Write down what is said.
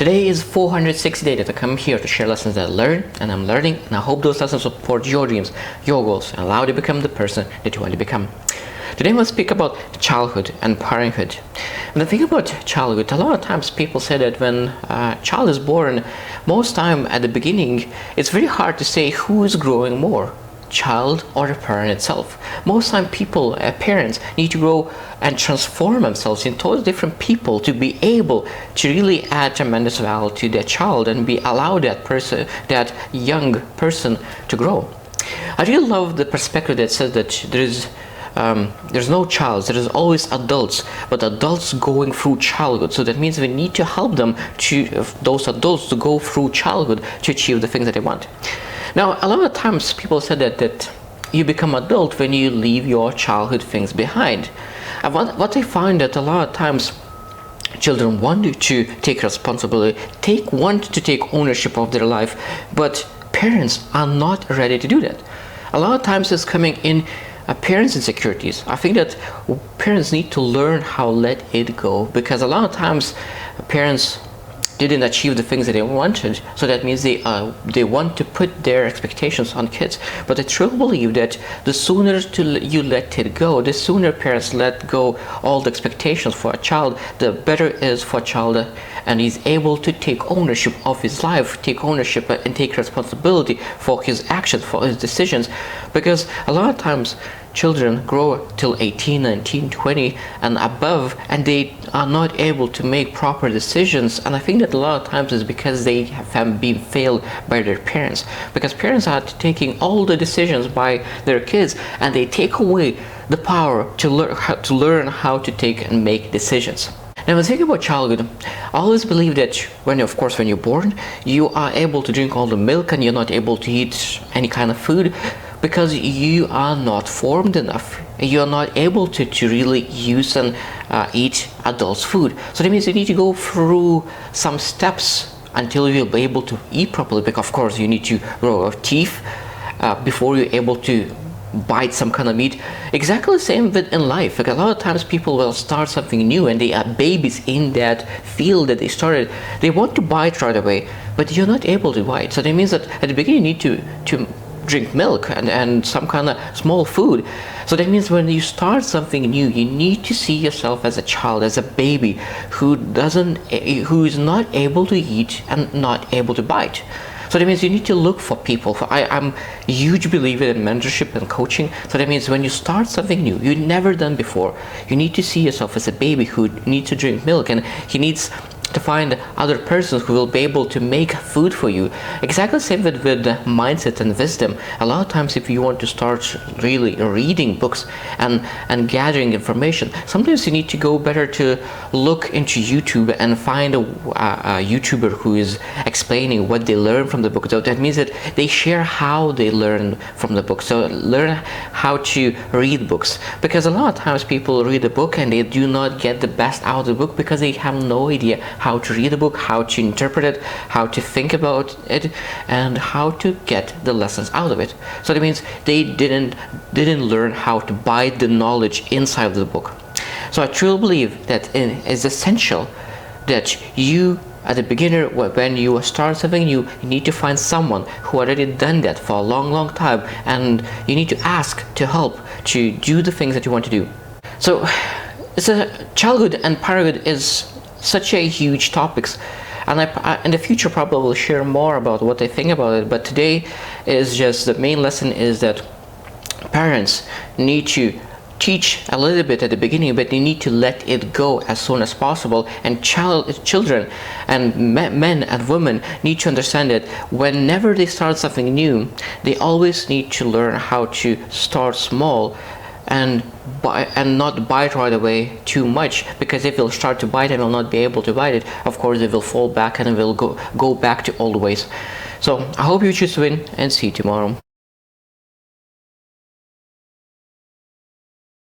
Today is 460 days that I come here to share lessons that I learn and I'm learning, and I hope those lessons support your dreams, your goals, and allow you to become the person that you want to become. Today I want to speak about childhood and parenthood. When I think about childhood, a lot of times people say that when a child is born, most time at the beginning, it's very hard to say who is growing more, child or the parent itself. Most time people, parents, need to grow and transform themselves into totally different people to be able to really add tremendous value to their child and be allow that person, that young person, to grow. I really love the perspective that says that there's no child, there is always adults, but adults going through childhood. So that means we need to help them, those adults, to go through childhood to achieve the things that they want. Now, a lot of times people say that you become adult when you leave your childhood things behind. And what I find that a lot of times children want to take responsibility, want to take ownership of their life, but parents are not ready to do that. A lot of times it's coming in parents' insecurities. I think that parents need to learn how to let it go, because a lot of times parents didn't achieve the things that they wanted, so that means they want to put their expectations on kids. But I truly believe that the sooner you let it go, the sooner parents let go all the expectations for a child, the better it is for a child, and he's able to take ownership of his life, take ownership and take responsibility for his actions, for his decisions. Because a lot of times children grow till 18, 19, 20 and above, and they are not able to make proper decisions. And I think that a lot of times is because they have been failed by their parents, because parents are taking all the decisions by their kids, and they take away the power to learn how to take and make decisions. Now, when I think about childhood, I always believe that when you're born, you are able to drink all the milk and you're not able to eat any kind of food, because you are not formed enough. You are not able to really use and eat adults' food. So that means you need to go through some steps until you'll be able to eat properly, because of course you need to grow your teeth before you're able to bite some kind of meat. Exactly the same with in life. Like a lot of times people will start something new and they are babies in that field that they started. They want to bite right away, but you're not able to bite. So that means that at the beginning you need to drink milk and some kind of small food. So that means when you start something new, you need to see yourself as a child, as a baby who is not able to eat and not able to bite. So that means you need to look for people. I'm a huge believer in mentorship and coaching. So that means when you start something new, you've never done before, you need to see yourself as a baby who needs to drink milk, and he needs to find other persons who will be able to make food for you. Exactly the same with mindset and wisdom. A lot of times if you want to start really reading books and gathering information, sometimes you need to go better to look into YouTube and find a YouTuber who is explaining what they learn from the book. So that means that they share how they learn from the book. So learn how to read books, because a lot of times people read a book and they do not get the best out of the book because they have no idea how to read a book, how to interpret it, how to think about it, and how to get the lessons out of it. So that means they didn't learn how to buy the knowledge inside of the book. So I truly believe that it is essential that you, at the beginner, when you start something new, you need to find someone who already done that for a long time, and you need to ask to help to do the things that you want to do. So childhood and parenthood is such a huge topics, and I in the future probably will share more about what I think about it. But today is just the main lesson is that parents need to teach a little bit at the beginning, but they need to let it go as soon as possible. And children and men and women need to understand that whenever they start something new, they always need to learn how to start small and not bite right away too much, because if they'll start to bite and will not be able to bite it, of course they will fall back and it will go back to old ways. So I hope you choose to win, and see you tomorrow.